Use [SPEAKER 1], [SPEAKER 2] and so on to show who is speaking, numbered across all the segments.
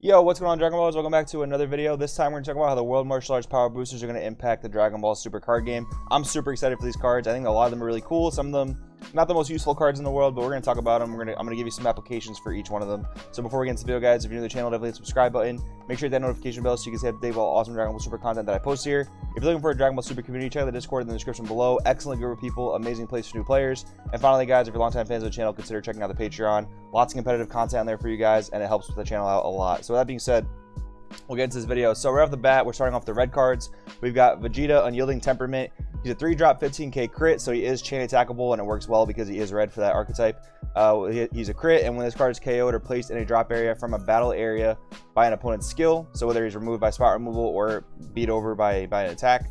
[SPEAKER 1] Yo, what's going on, Dragon Ballers? Welcome back to another video. This time we're going to talk about how the World Martial Arts Power Boosters are going to impact the Dragon Ball Super card game. I'm super excited for these cards. I think a lot of them are really cool. Some of them, not the most useful cards in the world, but we're going to talk about them. I'm going to give you some applications for each one of them. So before we get into the video, guys, if you're new to the channel, definitely hit the subscribe button. Make sure you hit that notification bell so you can stay up to date with all awesome Dragon Ball Super content that I post here. If you're looking for a Dragon Ball Super community, check out the Discord in the description below. Excellent group of people, amazing place for new players. And finally, guys, if you're longtime fans of the channel, consider checking out the Patreon. Lots of competitive content on there for you guys, and it helps the channel out a lot. So with that being said, we'll get into this video. So right off the bat, we're starting off the red cards. We've got Vegeta, Unyielding Temperament. He's a 3-drop 15k crit, so he is chain attackable, and it works well because he is red for that archetype. He's a crit, and when this card is KO'd or placed in a drop area from a battle area by an opponent's skill, so whether he's removed by spot removal or beat over by an attack,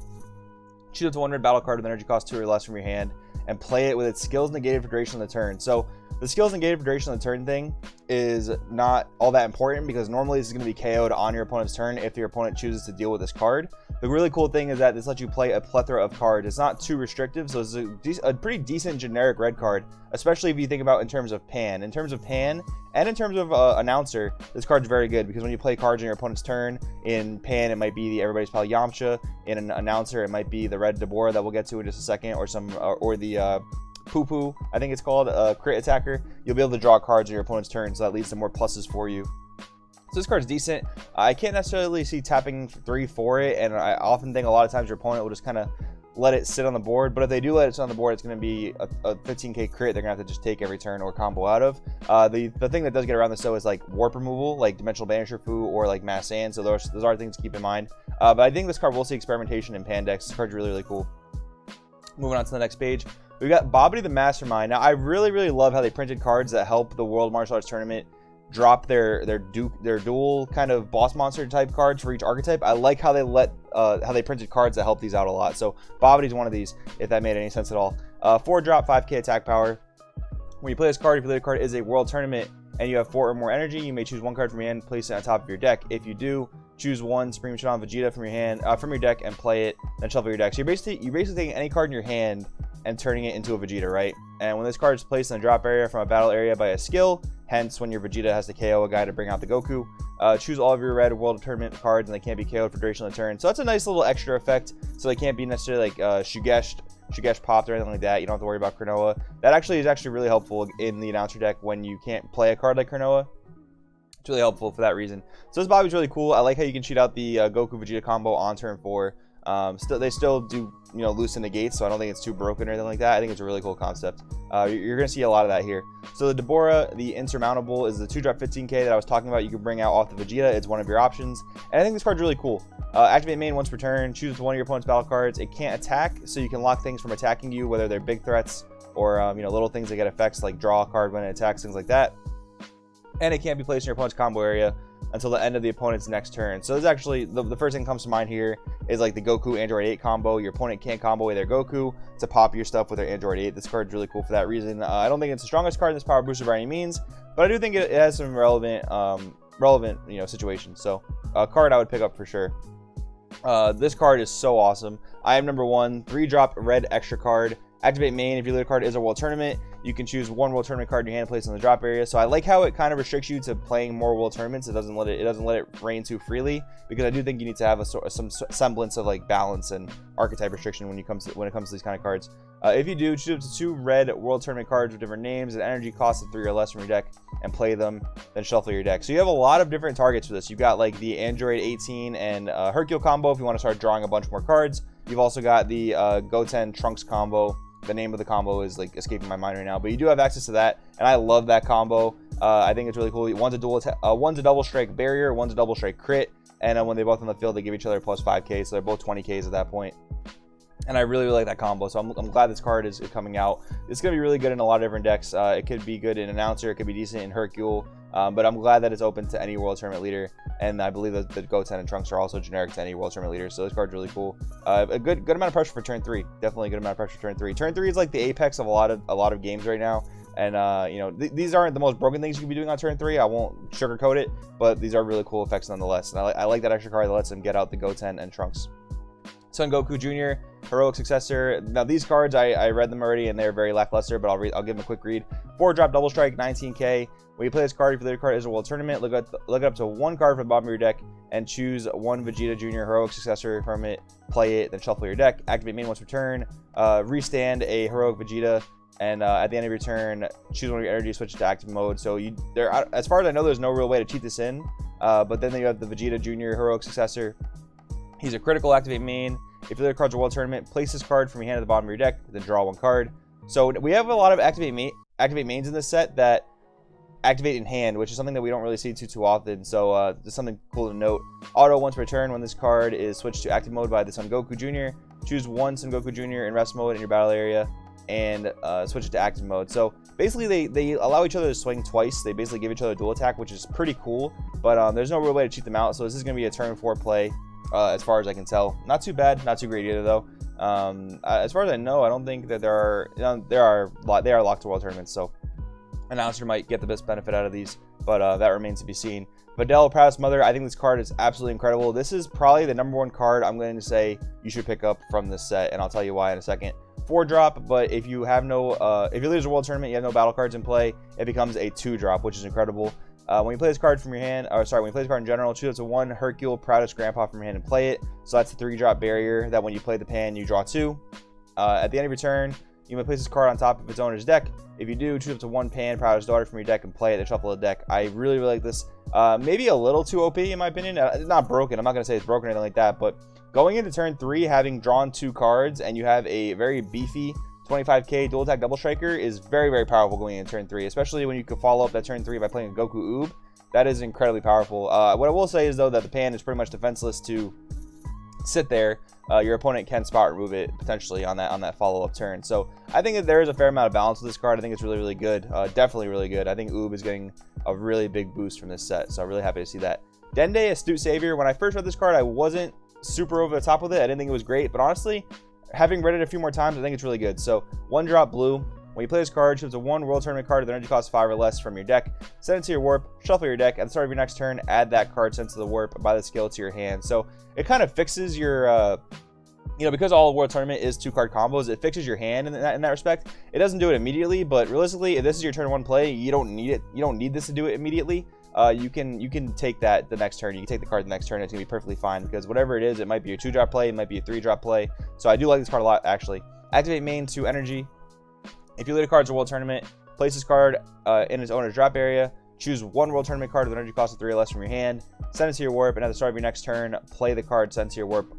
[SPEAKER 1] choose up to 1 red battle card with energy cost 2 or less from your hand, and play it with its skills negated for duration of the turn. So the skills negated for duration of the turn thing is not all that important because normally this is going to be KO'd on your opponent's turn if your opponent chooses to deal with this card. The really cool thing is that this lets you play a plethora of cards. It's not too restrictive, so it's a pretty decent generic red card, especially if you think about in terms of Pan. In terms of Pan and in terms of Announcer, this card's very good because when you play cards on your opponent's turn, in Pan it might be the Everybody's Pal Yamcha, in an Announcer it might be the red Deborah that we'll get to in just a second, or the Poo Poo, I think it's called, a crit attacker. You'll be able to draw cards on your opponent's turn, so that leads to more pluses for you. So this card's decent. I can't necessarily see tapping 3 for it, and I often think a lot of times your opponent will just kind of let it sit on the board. But if they do let it sit on the board, it's going to be a 15k crit they're going to have to just take every turn or combo out of. The thing that does get around this, though, is like warp removal, like Dimensional Banisher Fu or like Mass Sand. So those are things to keep in mind. But I think this card will see experimentation in Pan decks. This card's really, really cool. Moving on to the next page. We've got Bobbity the Mastermind. Now, I really love how they printed cards that help the World Martial Arts Tournament drop their dual kind of boss monster type cards for each archetype. I like how they printed cards that help these out a lot. So Bobbity's one of these, if that made any sense at all. 4-drop, 5k attack power. When you play this card, if you play the card is a World Tournament and you have 4 or more energy, you may choose 1 card from your hand, place it on top of your deck. If you do, choose 1 Supreme Shodan Vegeta from your hand, from your deck, and play it. Then shuffle your deck. So you're basically taking any card in your hand and turning it into a Vegeta, right? And when this card is placed in a drop area from a battle area by a skill, hence when your Vegeta has to KO a guy to bring out the Goku, choose all of your red World Tournament cards and they can't be KO'd for duration of the turn. So that's a nice little extra effect. So they can't be necessarily like Shugesh popped or anything like that. You don't have to worry about Cronoa. That is really helpful in the Announcer deck when you can't play a card like Cronoa. It's really helpful for that reason. So this Bobby's really cool. I like how you can cheat out the Goku Vegeta combo on turn 4. They still do, loosen the gates, so I don't think it's too broken or anything like that. I think it's a really cool concept. You're going to see a lot of that here. So the Deborah, the Insurmountable, is the 2-drop 15k that I was talking about. You can bring out off the Vegeta. It's one of your options. And I think this card's really cool. Activate main once per turn. Choose one of your opponent's battle cards. It can't attack, so you can lock things from attacking you, whether they're big threats or little things that get effects like draw a card when it attacks, things like that. And it can't be placed in your opponent's combo area until the end of the opponent's next turn. So there's actually, the first thing that comes to mind here is like the Goku Android 8 combo. Your opponent can't combo away their Goku to pop your stuff with their Android 8. This card's really cool for that reason. I don't think it's the strongest card in this Power Booster by any means, but I do think it has some relevant situations. So a card I would pick up for sure. This card is so awesome. I am number 1, 3-drop red extra card. Activate main. If your leader card is a World Tournament, you can choose 1 World Tournament card in your hand, place in the drop area. So I like how it kind of restricts you to playing more World Tournaments. It doesn't let it reign too freely, because I do think you need to have some semblance of like balance and archetype restriction when it comes to these kind of cards. If you do, choose up to 2 red World Tournament cards with different names and energy cost of 3 or less from your deck and play them, then shuffle your deck. So you have a lot of different targets for this. You've got like the Android 18 and Hercule combo if you want to start drawing a bunch more cards. You've also got the Goten Trunks combo. The name of the combo is like escaping my mind right now, but you do have access to that, and I love that combo. I think it's really cool. One's a double strike barrier, one's a double strike crit, and when they both on the field, they give each other plus 5k, so they're both 20ks at that point. And I really like that combo, so I'm glad this card is coming out. It's going to be really good in a lot of different decks. It could be good in Announcer, it could be decent in Hercule, but I'm glad that it's open to any World Tournament leader, and I believe that the Goten and Trunks are also generic to any World Tournament leader, so this card's really cool. A good amount of pressure for turn 3. Definitely a good amount of pressure for turn 3. Turn 3 is like the apex of a lot of games right now, and these aren't the most broken things you can be doing on turn 3. I won't sugarcoat it, but these are really cool effects nonetheless, and I like that extra card that lets them get out the Goten and Trunks. Son Goku Jr., Heroic Successor. Now these cards, I read them already and they're very lackluster, but I'll give them a quick read. 4-drop Double Strike, 19k. When you play this card, if you play the card as a World Tournament, look up to one card from the bottom of your deck and choose one Vegeta Jr. Heroic Successor from it, play it, then shuffle your deck. Activate main once per turn, restand a Heroic Vegeta, and at the end of your turn, choose one of your energy, switch it to active mode. So as far as I know, there's no real way to cheat this in, but then you have the Vegeta Jr. Heroic Successor. He's a critical activate main. If your other card's a World Tournament, place this card from your hand at the bottom of your deck, then draw one card. So we have a lot of activate mains in this set that activate in hand, which is something that we don't really see too often. So just something cool to note. Auto once per turn, when this card is switched to active mode by the Son Goku Jr., choose one Son Goku Jr. in rest mode in your battle area and switch it to active mode. So basically they allow each other to swing twice. They basically give each other a dual attack, which is pretty cool, but there's no real way to cheat them out. So this is going to be a turn 4 play as far as I can tell. Not too bad, not too great either though. As far as I know, I don't think that they are locked to World Tournaments, so announcer might get the best benefit out of these, but that remains to be seen. Videl, Proudest Mother, I think this card is absolutely incredible. This is probably the #1 card I'm going to say you should pick up from this set, and I'll tell you why in a second. 4-drop, but if you have no, if you lose a World Tournament, you have no battle cards in play, it becomes a 2-drop, which is incredible. When you play this card from your hand, when you play this card in general, choose up to one Hercule, Proudest Grandpa from your hand and play it. So that's a 3-drop barrier that when you play the pan, you draw 2. At the end of your turn, you may place this card on top of its owner's deck. If you do, choose up to one Pan, Proudest Daughter from your deck and play it, then shuffle the deck. I really like this. Maybe a little too OP in my opinion. It's not broken. I'm not going to say it's broken or anything like that, but going into turn 3, having drawn 2 cards and you have a very beefy 25k dual attack double striker is very, very powerful going into turn 3, especially when you can follow up that turn 3 by playing a Goku Oob. That is incredibly powerful. What I will say is though that the Pan is pretty much defenseless to sit there. Your opponent can spot remove it potentially on that follow-up turn. So I think that there is a fair amount of balance with this card. I think it's really, really good. Definitely really good. I think Oob is getting a really big boost from this set, so I'm really happy to see that. Dende, Astute Savior. When I first read this card, I wasn't super over the top with it. I didn't think it was great, but honestly, having read it a few more times, I think it's really good. So 1-drop blue. When you play this card, choose a 1 World Tournament card with energy cost 5 or less from your deck. Send it to your warp, shuffle your deck. At the start of your next turn, add that card sent to the warp by the skill to your hand. So it kind of fixes your, because all World Tournament is 2-card combos, it fixes your hand in that respect. It doesn't do it immediately, but realistically, if this is your turn 1 play, you don't need it. You don't need this to do it immediately. You can take that the next turn. You can take the card the next turn. It's gonna be perfectly fine because whatever it is, it might be a 2-drop play, it might be a 3-drop play. So I do like this card a lot actually. Activate main to energy. If you lead a card to a World Tournament, place this card in its owner's drop area. Choose 1 World Tournament card with energy cost of 3 or less from your hand. Send it to your warp, and at the start of your next turn, play the card sent to your warp.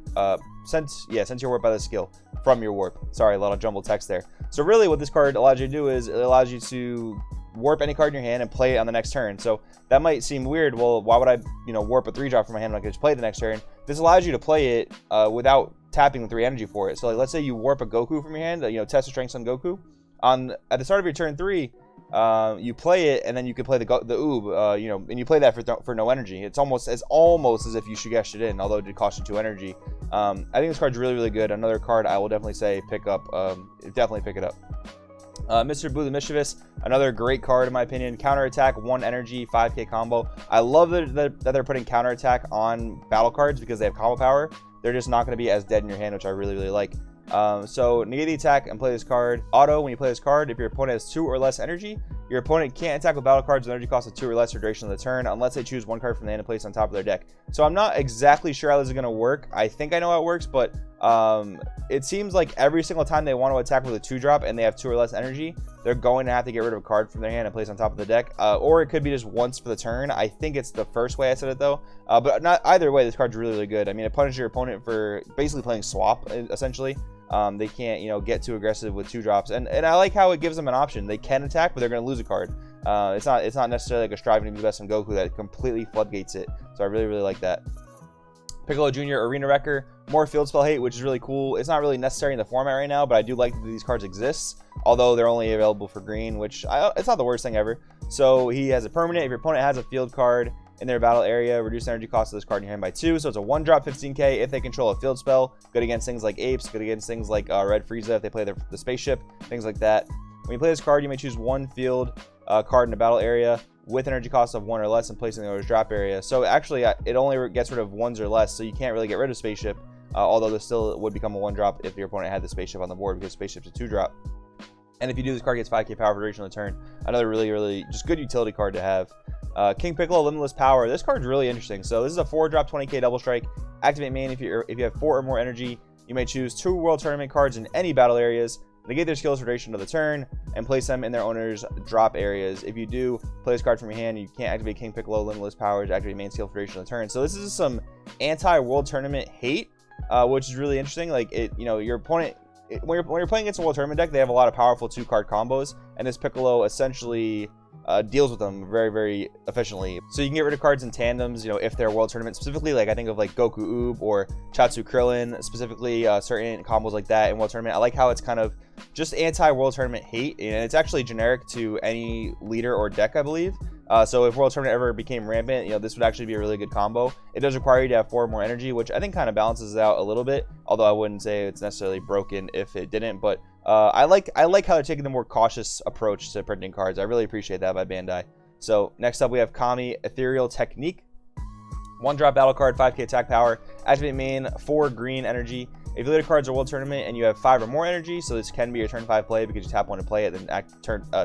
[SPEAKER 1] Sent to your warp by the skill from your warp. Sorry, a lot of jumbled text there. So really, what this card allows you to do is it allows you to warp any card in your hand and play it on the next turn. So that might seem weird. Well, why would I, warp a 3-drop from my hand when I can just play it the next turn? This allows you to play it without tapping the 3 energy for it. So like, let's say you warp a Goku from your hand, test the strengths on Goku. At the start of your turn 3, you play it, and then you can play the Oob, and you play that for no energy. It's almost as if you Shugeshed it in, although it did cost you 2 energy. I think this card's really, really good. Another card I will definitely say pick up. Definitely pick it up. Mr. Blue the Mischievous, another great card in my opinion. Counter attack, 1 energy, 5k combo. I love that they're putting counter attack on battle cards because they have combo power. They're just not going to be as dead in your hand, which I really, really like. So negate the attack and play this card. Auto, when you play this card, if your opponent has 2 or less energy, your opponent can't attack with battle cards with energy cost of 2 or less for duration of the turn unless they choose 1 card from the hand and place it on top of their deck. So I'm not exactly sure how this is going to work. I think I know how it works, but it seems like every single time they want to attack with a 2-drop and they have 2 or less energy, they're going to have to get rid of a card from their hand and place it on top of the deck. Or it could be just once for the turn. I think it's the first way I said it though. But not either way, this card's really, really good. I mean, it punishes your opponent for basically playing swap essentially. They can't, get too aggressive with 2-drops, and I like how it gives them an option. They can attack, but they're going to lose a card. It's not necessarily like a striving to be the best in Goku that completely floodgates it. So I really, really like that. Piccolo Jr. Arena Wrecker, more field spell hate, which is really cool. It's not really necessary in the format right now, but I do like that these cards exist, although they're only available for green, which it's not the worst thing ever. So he has a permanent. If your opponent has a field card in their battle area, reduce the energy cost of this card in your hand by 2. So it's a 1-drop 15k if they control a field spell. Good against things like Apes, good against things like Red Frieza if they play the spaceship, things like that. When you play this card, you may choose 1 field card in the battle area with energy cost of 1 or less and place it in the owner's drop area. So actually, it only gets rid of 1s or less, so you can't really get rid of spaceship. although this still would become a 1-drop if your opponent had the spaceship on the board, because spaceship's a 2-drop. And if you do, this card gets 5k power for duration of the turn. Another really just good utility card to have. King Piccolo, Limitless Power. This card's really interesting. So this is a 4-drop 20k double strike. Activate main if you have 4 or more energy. You may choose 2 World Tournament cards in any battle areas, negate their skills for duration of the turn, and place them in their owner's drop areas. If you do, play this card from your hand. You can't activate King Piccolo, Limitless Powers, activate main skill for duration of the turn. So this is some anti-World Tournament hate, which is really interesting. Like, your opponent, when you're playing against a World Tournament deck, they have a lot of powerful 2-card combos, and this Piccolo essentially deals with them very efficiently. So you can get rid of cards in tandems, if they're World Tournament specifically. Like, I think of like Goku Oob or Chatsu Krillin specifically, certain combos like that in World Tournament. I like how it's kind of just anti-World Tournament hate, and it's actually generic to any leader or deck, I believe. So if World Tournament ever became rampant, this would actually be a really good combo. It does require you to have 4 or more energy, which I think kind of balances it out a little bit, although I wouldn't say it's necessarily broken if it didn't. But I like how they're taking the more cautious approach to printing cards. I really appreciate that by Bandai. So next up we have Kami, Ethereal Technique. 1-drop battle card, 5k attack power. Activate main, 4 green energy. If your leader cards are World Tournament and you have 5 or more energy, so this can be your turn 5 play because you tap 1 to play it, then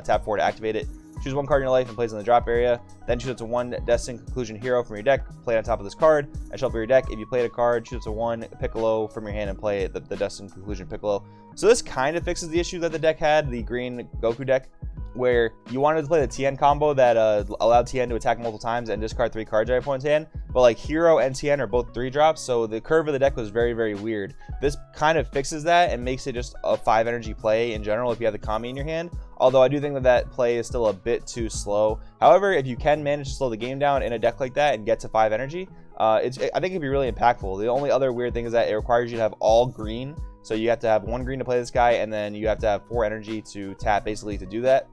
[SPEAKER 1] tap 4 to activate it. Choose 1 card in your life and place it in the drop area. Then choose up to 1 Destined Conclusion hero from your deck, play it on top of this card, and shuffle your deck. If you played a card, choose up to 1 Piccolo from your hand and play it, the Destined Conclusion Piccolo. So this kind of fixes the issue that the deck had, the green Goku deck, where you wanted to play the Tien combo that allowed Tien to attack multiple times and discard 3 cards out of your opponent's hand. But like Hero and Tien are both 3-drops, so the curve of the deck was very weird. This kind of fixes that and makes it just a 5 energy play in general if you have the Kami in your hand. Although I do think that play is still a bit too slow. However, if you can manage to slow the game down in a deck like that and get to 5 energy, I think it'd be really impactful. The only other weird thing is that it requires you to have all green. So you have to have 1 green to play this guy, and then you have to have 4 energy to tap basically to do that,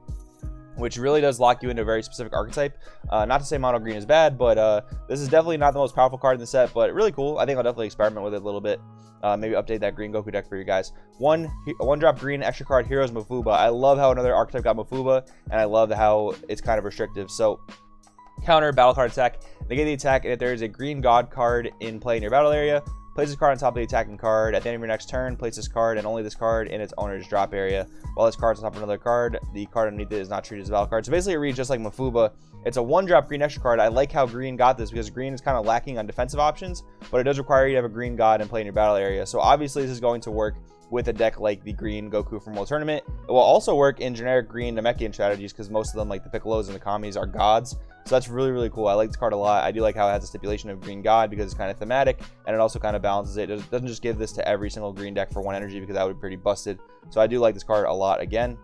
[SPEAKER 1] which really does lock you into a very specific archetype. Not to say mono green is bad, but this is definitely not the most powerful card in the set, but really cool. I think I'll definitely experiment with it a little bit. Maybe update that green Goku deck for you guys. 1-drop green extra card, Heroes Mafuba. I love how another archetype got Mafuba, and I love how it's kind of restrictive. So counter, battle card attack, negate the attack, and if there is a green god card in play in your battle area, place this card on top of the attacking card. At the end of your next turn, place this card and only this card in its owner's drop area. While this card's on top of another card, the card underneath it is not treated as a battle card. So basically it reads just like Mafuba. It's a 1-drop green extra card. I like how green got this because green is kind of lacking on defensive options, but it does require you to have a green god and play in your battle area. So obviously this is going to work with a deck like the green Goku from World Tournament. It will also work in generic green Namekian strategies because most of them, like the Piccolos and the Kamis, are gods. So that's really cool. I like this card a lot. I do like how it has a stipulation of green god because it's kind of thematic, and it also kind of balances it. It doesn't just give this to every single green deck for 1 energy because that would be pretty busted. So I do like this card a lot again,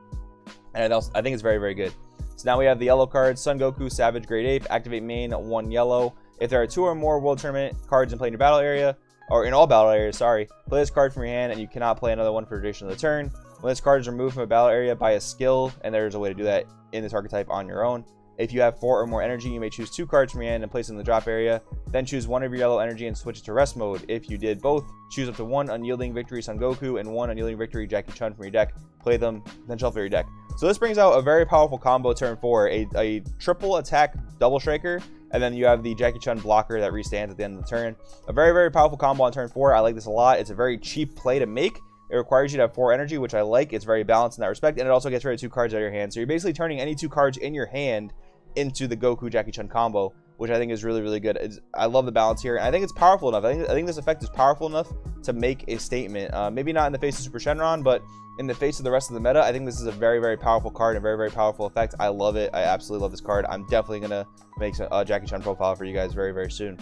[SPEAKER 1] and I think it's very good. So now we have the yellow cards. Son Goku, Savage, Great Ape. Activate main, 1 yellow. If there are 2 or more World Tournament cards in play in your battle area, or in all battle areas, sorry, play this card from your hand and you cannot play another one for the duration of the turn. When this card is removed from a battle area by a skill, and there's a way to do that in this archetype on your own. If you have 4 or more energy, you may choose 2 cards from your hand and place them in the drop area. Then choose 1 of your yellow energy and switch it to rest mode. If you did both, choose up to 1 Unyielding Victory Son Goku and 1 Unyielding Victory Jackie Chun from your deck. Play them, then shuffle your deck. So this brings out a very powerful combo turn 4, a triple attack double striker, and then you have the Jackie Chun blocker that restands at the end of the turn. A very powerful combo on turn 4. I like this a lot. It's a very cheap play to make. It requires you to have 4 energy, which I like. It's very balanced in that respect, and it also gets rid of 2 cards out of your hand. So you're basically turning any 2 cards in your hand into the Goku Jackie Chun combo, which I think is really good. I love the balance here, and I think it's powerful enough. I think this effect is powerful enough to make a statement. Maybe not in the face of Super Shenron, but in the face of the rest of the meta, I think this is a very powerful card and very powerful effect. I love it. I absolutely love this card. I'm definitely gonna make a Jackie Chun profile for you guys very soon.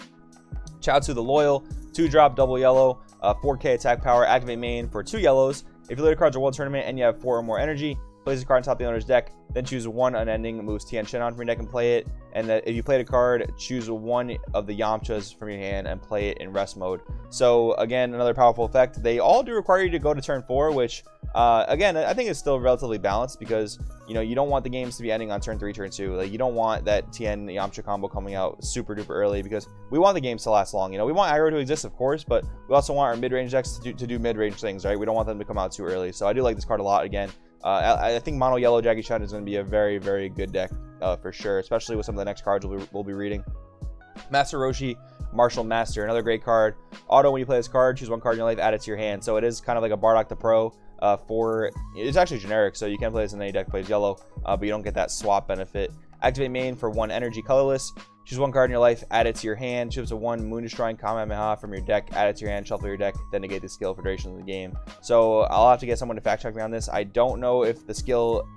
[SPEAKER 1] Chaozu the Loyal, 2-drop double yellow, 4k attack power, activate main for 2 yellows. If your later cards are World Tournament and you have 4 or more energy, place a card on top of the owner's deck, then choose 1 unending, moves Tien Shen on from your deck and play it. And if you played a card, choose 1 of the Yamchas from your hand and play it in rest mode. So again, another powerful effect. They all do require you to go to turn 4, which again, I think it's still relatively balanced because you don't want the games to be ending on turn 3, turn 2. Like, you don't want that Tien Yamcha combo coming out super duper early because we want the games to last long. We want aggro to exist, of course, but we also want our mid-range decks to do mid-range things, right? We don't want them to come out too early. So I do like this card a lot. Again, I think mono yellow Jackie Chun is going to be a very good deck for sure, especially with some of the next cards we'll be reading. Master Roshi, Martial Master, another great card. Auto, when you play this card, choose one card in your life, add it to your hand. So it is kind of like a Bardock the Pro. It's actually generic, so you can play this in any deck that plays yellow, but you don't get that swap benefit. Activate main for 1 energy colorless. Choose one card in your life, add it to your hand. Choose a 1 Moon Destroying Kamehameha from your deck, add it to your hand, shuffle your deck, then negate the skill for duration of the game. So I'll have to get someone to fact check me on this. I don't know if the skill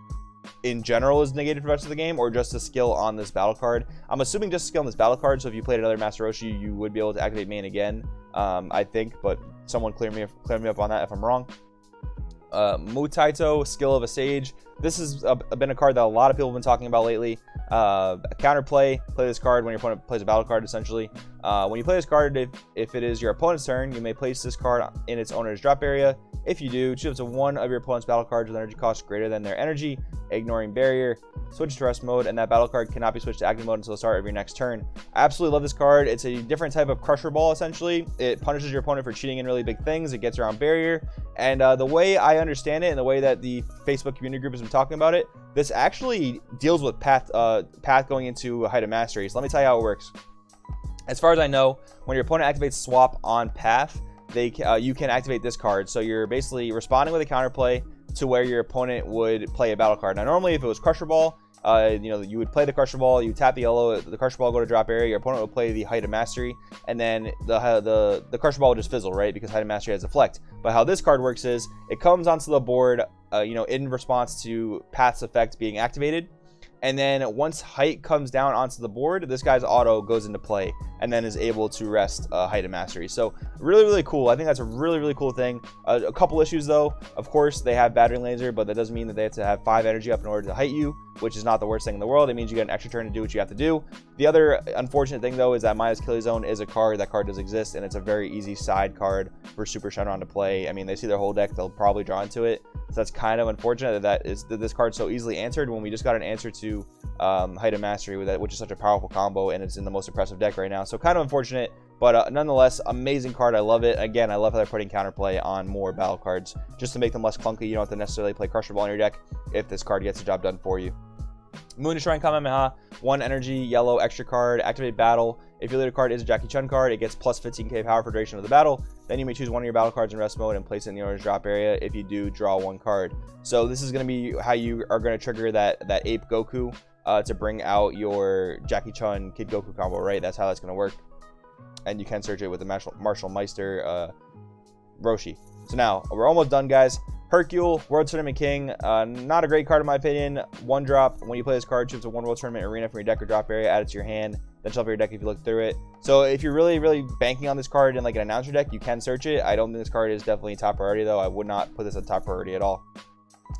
[SPEAKER 1] in general is negated for the rest of the game or just a skill on this battle card. I'm assuming just a skill on this battle card, so if you played another Master Roshi, you would be able to activate main again, I think, but someone clear me up on that if I'm wrong. Mutaito, Skill of a Sage. This has been a card that a lot of people have been talking about lately. Counterplay, play this card when your opponent plays a battle card, essentially. When you play this card, if it is your opponent's turn, you may place this card in its owner's drop area. If you do, choose one of your opponent's battle cards with energy cost greater than their energy, ignoring barrier, switch to rest mode, and that battle card cannot be switched to active mode until the start of your next turn. I absolutely love this card. It's a different type of Crusher Ball, essentially. It punishes your opponent for cheating in really big things. It gets around barrier. And the way I understand it and the way that the Facebook community group has been talking about it, this actually deals with path going into Height of Mastery. So let me tell you how it works. As far as I know, when your opponent activates Swap on Path, you can activate this card. So you're basically responding with a counterplay to where your opponent would play a battle card. Now, normally if it was Crusher Ball, you would play the Crusher Ball, you tap the yellow, the Crusher Ball go to drop area, your opponent would play the Height of Mastery, and then the Crusher Ball would just fizzle, right? Because Height of Mastery has Deflect. But how this card works is, it comes onto the board, in response to Path's effect being activated. And then once Height comes down onto the board, this guy's auto goes into play and then is able to rest Height of Mastery. So really, really cool. I think that's a really, really cool thing. A couple issues though. Of course, they have Battering Laser, but that doesn't mean that they have to have 5 energy up in order to height you, which is not the worst thing in the world. It means you get an extra turn to do what you have to do. The other unfortunate thing though is that Maya's Killing Zone is a card. That card does exist, and it's a very easy side card for Super Shenron to play. I mean, they see their whole deck, they'll probably draw into it. So that's kind of unfortunate that this card's so easily answered when we just got an answer to Height of Mastery with that, which is such a powerful combo, and it's in the most impressive deck right now. So kind of unfortunate, but nonetheless, amazing card. I love it. Again, I love how they're putting counterplay on more battle cards just to make them less clunky. You don't have to necessarily play Crusher Ball in your deck if this card gets the job done for you. Moon Destroying Kamehameha, 1 energy, yellow, extra card, activate battle. If your leader card is a Jackie Chun card, it gets plus 15k power for duration of the battle. Then you may choose one of your battle cards in rest mode and place it in the owner's drop area. If you do, draw 1 card. So this is going to be how you are going to trigger that Ape Goku to bring out your Jackie Chun Kid Goku combo, right? That's how that's going to work. And you can search it with the Martial Meister Roshi. So now, we're almost done, guys. Hercule, World Tournament King, not a great card in my opinion. 1 drop. When you play this card, choose a 1 World Tournament Arena from your deck or drop area, add it to your hand, then shuffle your deck if you look through it. So if you're really, really banking on this card in like an announcer deck, you can search it. I don't think this card is definitely top priority though. I would not put this at top priority at all.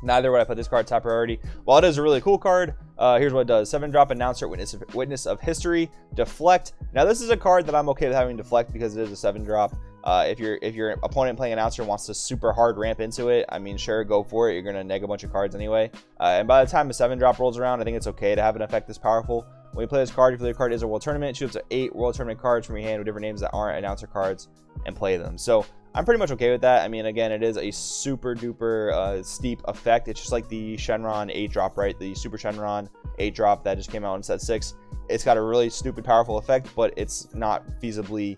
[SPEAKER 1] Neither would I put this card top priority. While it is a really cool card, here's what it does. 7-drop Announcer, Witness of History, Deflect. Now this is a card that I'm okay with having Deflect because it is a 7-drop. If your opponent playing Announcer wants to super hard ramp into it, I mean, sure, go for it. You're going to neg a bunch of cards anyway. And by the time a 7-drop rolls around, I think it's okay to have an effect this powerful. When you play this card, if the card is a World Tournament, choose up to 8 World Tournament cards from your hand with different names that aren't Announcer cards and play them. So I'm pretty much okay with that. I mean, again, it is a super duper steep effect. It's just like the Shenron 8-drop, right? The Super Shenron 8-drop that just came out in set 6. It's got a really stupid powerful effect, but it's not feasibly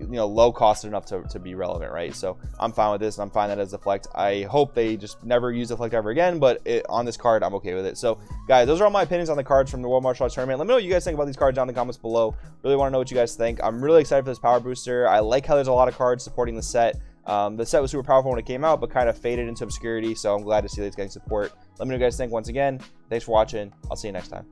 [SPEAKER 1] low costed enough to be relevant, right? So I'm fine with this, and I'm fine that as Deflect. I hope they just never use Deflect ever again, but on this card, I'm okay with it. So guys, those are all my opinions on the cards from the World Martial Arts Tournament. Let me know what you guys think about these cards down in the comments below. Really want to know what you guys think. I'm really excited for this Power Booster. I like how there's a lot of cards supporting the set. The set was super powerful when it came out, but kind of faded into obscurity, so I'm glad to see that it's getting support. Let me know what you guys think. Once again, thanks for watching. I'll see you next time.